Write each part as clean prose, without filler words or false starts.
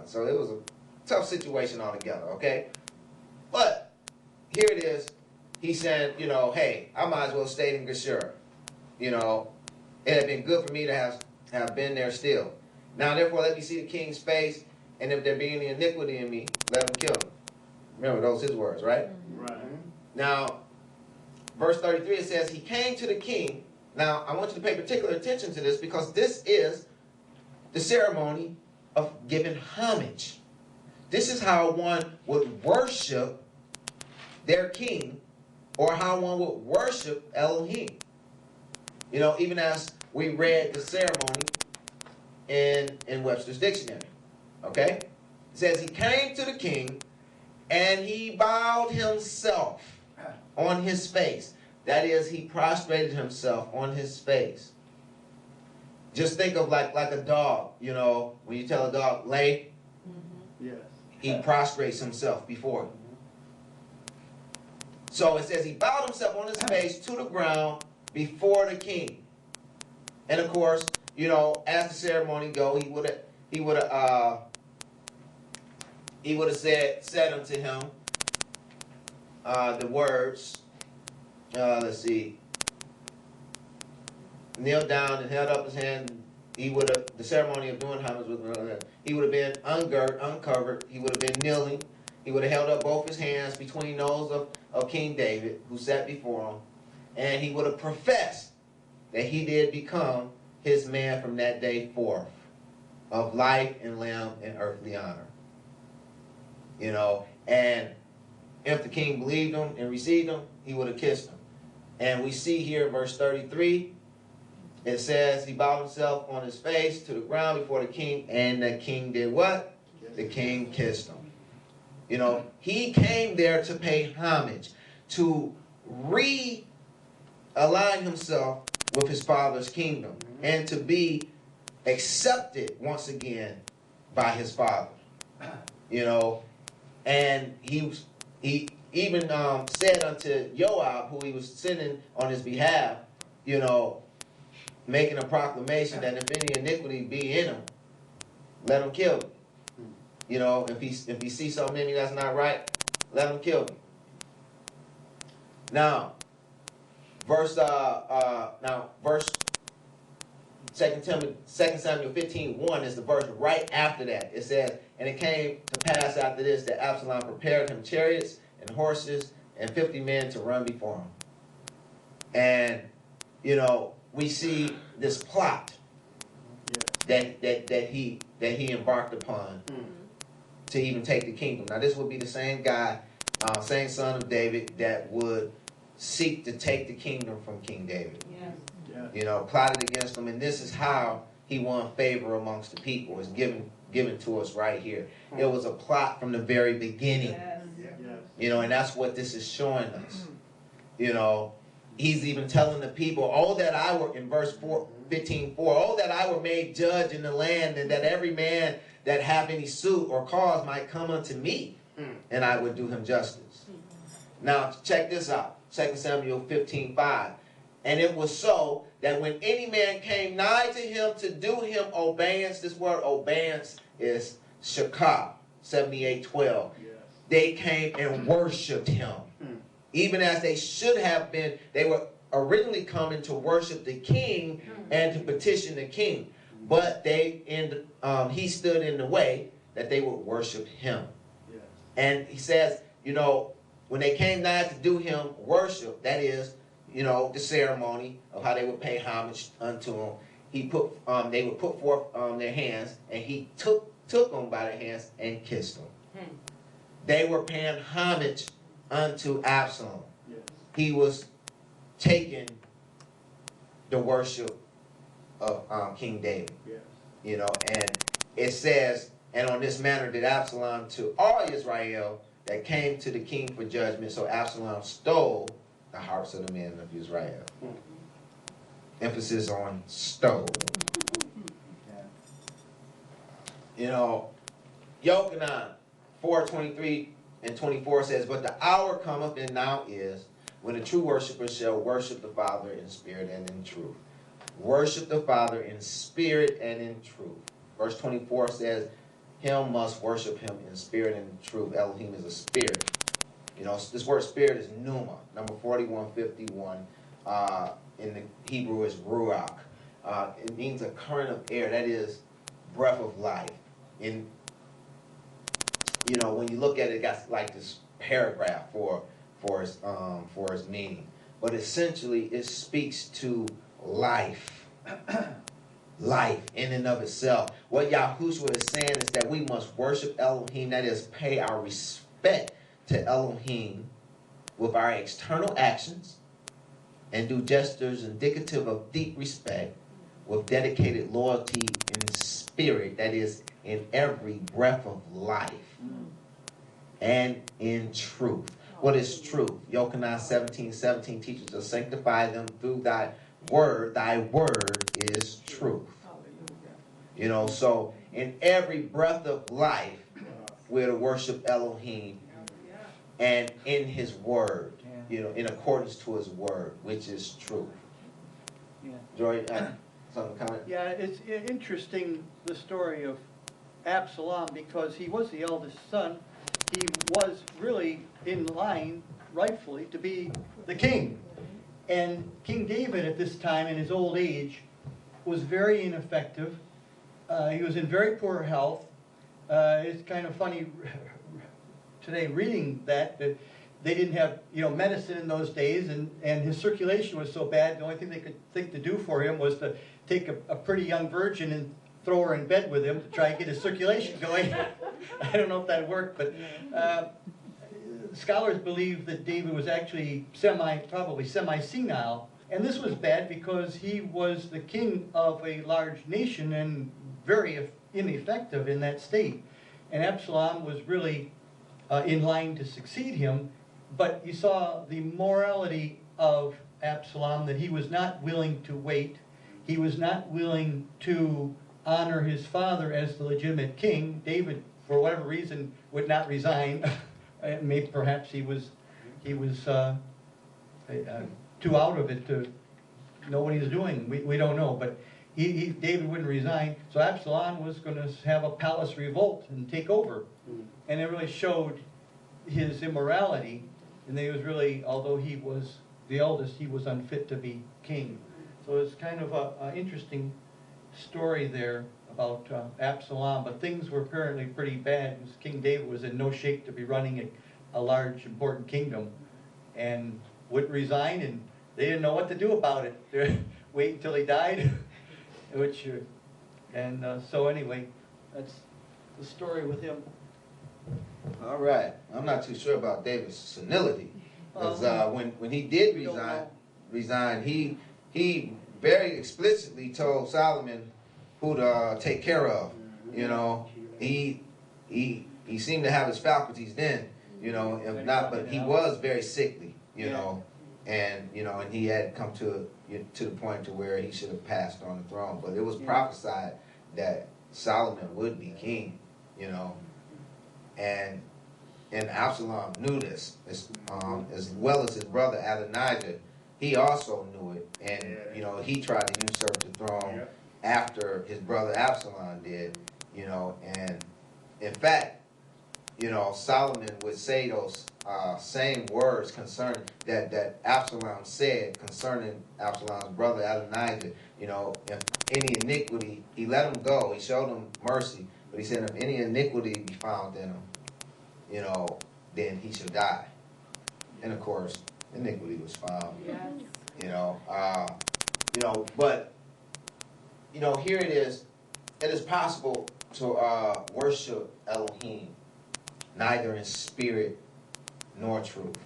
son. So it was a tough situation altogether, okay? But here it is. He said, you know, hey, I might as well stay in Geshur. You know, it had been good for me to have been there still. Now, therefore, let me see the king's face, and if there be any iniquity in me, let him kill him. Remember, those his words, right? Right. Now, verse 33, it says, he came to the king. Now, I want you to pay particular attention to this because this is the ceremony of giving homage. This is how one would worship their king, or how one would worship Elohim. You know, even as we read the ceremony in Webster's Dictionary. Okay? It says, he came to the king, and he bowed himself on his face. That is, he prostrated himself on his face. Just think of like a dog, you know, when you tell a dog, lay, Yes. he prostrates himself before you. So it says he bowed himself on his face to the ground before the king. And of course, you know, as the ceremony go, he would have said unto him the words. Let's see. Kneel down and held up his hand. He would have, the ceremony of doing homage was, he would have been uncovered. He would have been kneeling. He would have held up both his hands between those of King David, who sat before him. And he would have professed that he did become his man from that day forth, of life and limb and earthly honor. You know, and if the king believed him and received him, he would have kissed him. And we see here in verse 33, it says he bowed himself on his face to the ground before the king, and the king did what? The king kissed him. You know, he came there to pay homage, to realign himself with his father's kingdom, and to be accepted once again by his father. You know, and he even said unto Joab, who he was sending on his behalf, you know, making a proclamation that if any iniquity be in him, let him kill him. You know, if he sees so many that's not right, let him kill him. Now, verse 2 Samuel 15:1 is the verse right after that. It says, and it came to pass after this that Absalom prepared him chariots and horses and 50 men to run before him. And, you know, we see this plot that he embarked upon to even take the kingdom. Now, this would be the same guy, same son of David, that would seek to take the kingdom from King David. Yes. You know, plotted against him, and this is how he won favor amongst the people. It's given to us right here. It was a plot from the very beginning. Yes. You know, and that's what this is showing us. You know, he's even telling the people, oh, that I were, in verse 15:4, oh, that I were made judge in the land, and that every man that have any suit or cause might come unto me, and I would do him justice. Now, check this out. 2 Samuel 15:5. And it was so that when any man came nigh to him to do him obeisance, this word obeisance is shakah, 78:12. They came and worshipped him. Even as they should have been, they were originally coming to worship the king and to petition the king. But he stood in the way that they would worship him. Yes. And he says, you know, when they came nigh to do him worship, that is, you know, the ceremony of how they would pay homage unto him, they would put forth their hands, and he took them by their hands and kissed them. They were paying homage unto Absalom. Yes. He was taking the worship of King David. Yes. You know, and it says, and on this manner did Absalom to all Israel that came to the king for judgment. So Absalom stole the hearts of the men of Israel. Emphasis on stole. You know, Yochanan 4:23 and 24 says, but the hour cometh, and now is, when the true worshipers shall worship the Father in spirit and in truth. Worship the Father in spirit and in truth. Verse 24 says, him must worship him in spirit and truth. Elohim is a spirit. You know, this word spirit is pneuma, number 4151. In the Hebrew is ruach. It means a current of air, that is breath of life. In, you know, when you look at it, it got like this paragraph for its meaning. But essentially, it speaks to life. Life in and of itself. What Yahushua is saying is that we must worship Elohim, that is, pay our respect to Elohim with our external actions, and do gestures indicative of deep respect with dedicated loyalty in spirit, that is, in every breath of life, and in truth. What is truth? Yochanan 17:17 teaches us, sanctify them through thy word is truth. You know, so in every breath of life, we're to worship Elohim and in his word, you know, in accordance to his word, which is truth. Yeah. Joy, something to comment? Yeah, it's interesting, the story of Absalom, because he was the eldest son. He was really in line, rightfully, to be the king. And King David at this time, in his old age, was very ineffective. He was in very poor health. It's kind of funny today reading that they didn't have, you know, medicine in those days, and his circulation was so bad, the only thing they could think to do for him was to take a pretty young virgin and throw her in bed with him to try and get his circulation going. I don't know if that worked, but scholars believe that David was actually probably semi-senile. And this was bad because he was the king of a large nation and very ineffective in that state. And Absalom was really in line to succeed him. But you saw the morality of Absalom, that he was not willing to wait. He was not willing to honor his father as the legitimate king. David, for whatever reason, would not resign. Maybe perhaps he was too out of it to know what he was doing. We don't know, but David wouldn't resign. So Absalom was going to have a palace revolt and take over, and it really showed his immorality. And he was really, although he was the eldest, he was unfit to be king. So it's kind of an interesting story there about Absalom, but things were apparently pretty bad because King David was in no shape to be running a large, important kingdom, and wouldn't resign, and they didn't know what to do about it. They wait until he died, so anyway, that's the story with him. All right. I'm not too sure about David's senility, because when he did resign, he very explicitly told Solomon who to take care of. You know, he seemed to have his faculties then. You know, if not, but he was very sickly. You know, and he had come to the point to where he should have passed on the throne. But it was prophesied that Solomon would be king. You know, and Absalom knew this, as well as his brother Adonijah. He also knew it, and he tried to usurp the throne after his brother Absalom did. You know, and in fact, Solomon would say those same words concerning that Absalom said concerning Absalom's brother Adonijah. You know, if any iniquity, he let him go. He showed him mercy, but he said if any iniquity be found in him, then he shall die. And of course, iniquity was found. Yes. But here it is. It is possible to worship Elohim neither in spirit nor truth,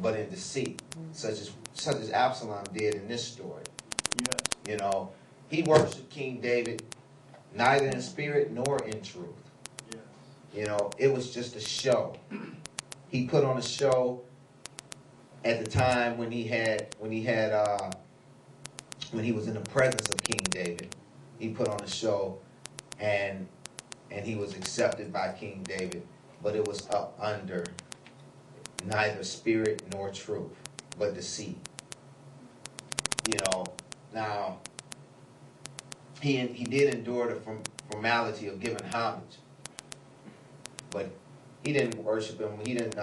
but in deceit, such as Absalom did in this story. Yes. He worshiped King David neither in spirit nor in truth. Yes. It was just a show. He put on a show at the time when he was in the presence of King David. He put on a show, and he was accepted by King David, but it was up under neither spirit nor truth, but deceit. Now he did endure formality of giving homage. But he didn't worship him. He didn't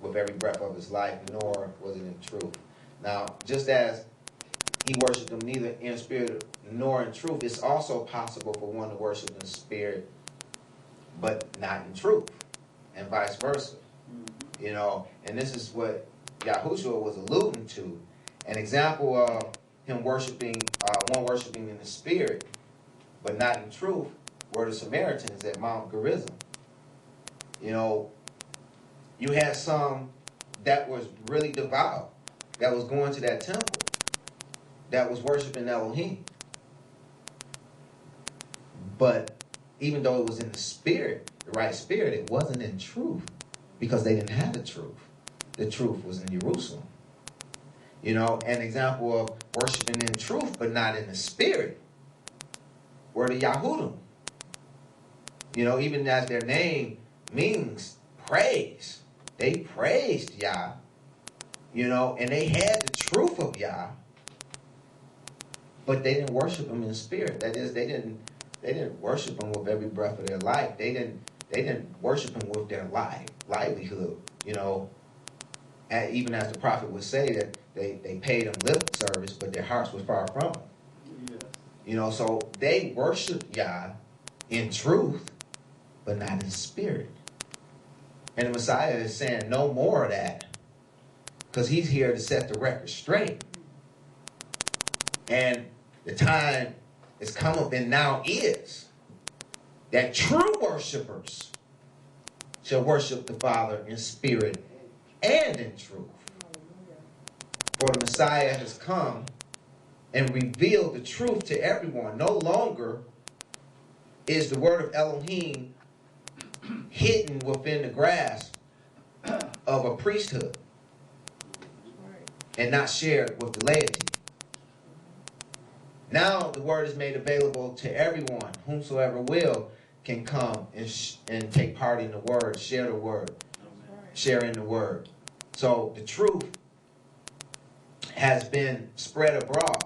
with every breath of his life, nor was it in truth. Now, just as he worshipped him neither in spirit nor in truth, it's also possible for one to worship in spirit, but not in truth, and vice versa. You know, and this is what Yahushua was alluding to. An example of him worshiping, one worshiping in the spirit, but not in truth, were the Samaritans at Mount Gerizim. You know, you had some that was really devout, that was going to that temple, that was worshiping Elohim. But even though it was in the spirit, the right spirit, it wasn't in truth, because they didn't have the truth. The truth was in Jerusalem. You know, an example of worshiping in truth but not in the spirit were the Yahudim. You know, even as their name means praise, they praised Yah, you know, and they had the truth of Yah, but they didn't worship him in spirit. That is, they didn't worship him with every breath of their life. They didn't worship him with their livelihood, you know. And even as the prophet would say that they paid him lip service, but their hearts was far from him. Yes. You know, so they worshiped Yah in truth, but not in spirit. And the Messiah is saying no more of that, because he's here to set the record straight. And the time is come up and now is that true worshipers shall worship the Father in spirit and in truth. For the Messiah has come and revealed the truth to everyone. No longer is the word of Elohim hidden within the grasp of a priesthood and not shared with the laity. Now the word is made available to everyone. Whomsoever will can come and take part in the word, share the word, share in the word. So the truth has been spread abroad.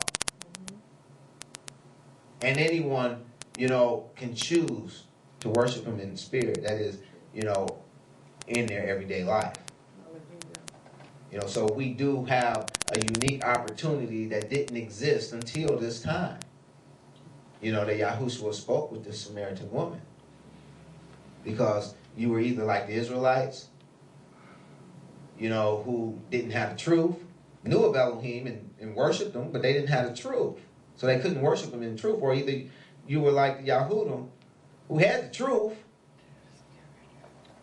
And anyone, you know, can choose to worship him in spirit. That is, you know, in their everyday life. You know, so we do have a unique opportunity that didn't exist until this time. You know, that Yahushua spoke with the Samaritan woman. Because you were either like the Israelites, you know, who didn't have the truth, knew of Elohim and worshiped him, but they didn't have the truth. So they couldn't worship him in truth. Or either you were like the Yahudim, who had the truth,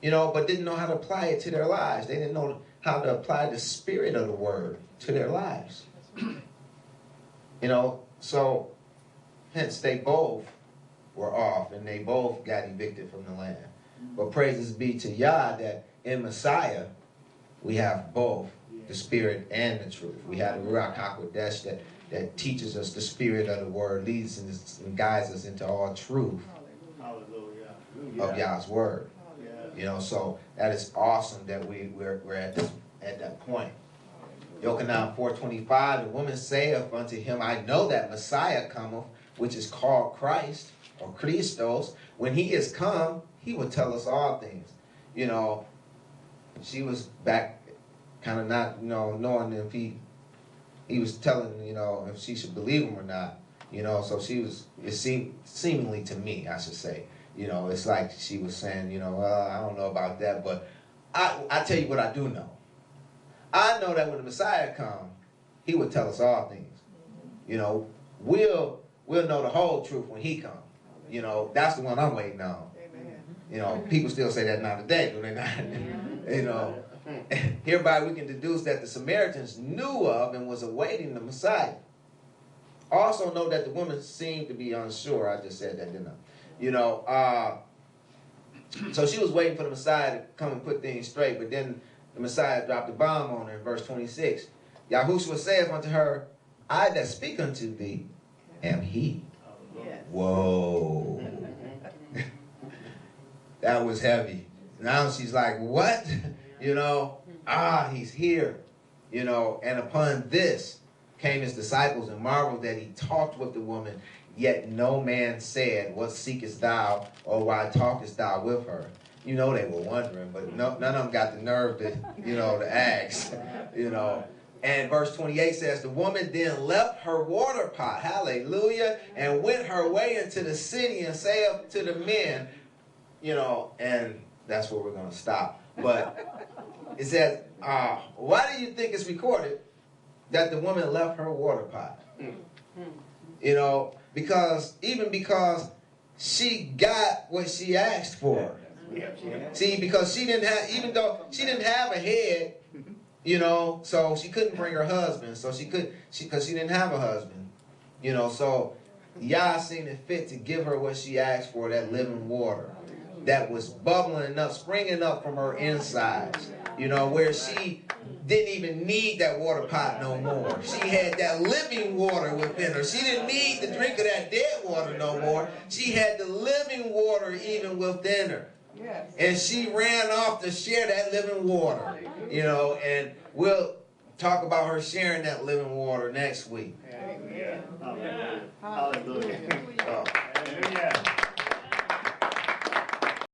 you know, but didn't know how to apply it to their lives. They didn't know how to apply the spirit of the word to their lives. You know, so hence they both were off and they both got evicted from the land. But praises be to Yah that in Messiah we have both the spirit and the truth. We have the Ruach HaKodesh that teaches us the spirit of the word, leads us and guides us into all truth of Yah's word. You know, so that is awesome that we're at that point. Yochanan 4:25, the woman saith unto him, I know that Messiah cometh, which is called Christ, or Christos. When he is come, he will tell us all things. You know, she was back kind of not, you know, knowing if he was telling, you know, if she should believe him or not. You know, so she was, it seemed, seemingly to me, I should say, you know, it's like she was saying, you know, well, I don't know about that, but I tell you what I do know. I know that when the Messiah comes, he will tell us all things. You know, we'll know the whole truth when he comes. You know, that's the one I'm waiting on. You know, people still say that now today, do they not? You know, hereby we can deduce that the Samaritans knew of and was awaiting the Messiah. Also know that the woman seemed to be unsure. I just said that, didn't I? You know, so she was waiting for the Messiah to come and put things straight, but then the Messiah dropped a bomb on her in verse 26. Yahushua saith unto her, I that speak unto thee am he. Yes. Whoa. That was heavy. Now she's like, what? You know, he's here. You know, and upon this came his disciples and marveled that he talked with the woman. Yet no man said, what seekest thou, or why talkest thou with her? You know they were wondering, but none of them got the nerve to, to ask, And verse 28 says, the woman then left her water pot, hallelujah, and went her way into the city and said to the men, and that's where we're going to stop. But it says, why do you think it's recorded that the woman left her water pot? Because she got what she asked for. See, because she didn't have, even though she didn't have a head, so she couldn't bring her husband. So because she didn't have a husband, so Yah seen it fit to give her what she asked for, that living water that was bubbling up, springing up from her insides, where she didn't even need that water pot no more. She had that living water within her. She didn't need the drink of that dead water no more. She had the living water even within her. Yes. And she ran off to share that living water, and we'll talk about her sharing that living water next week. Amen. Hallelujah.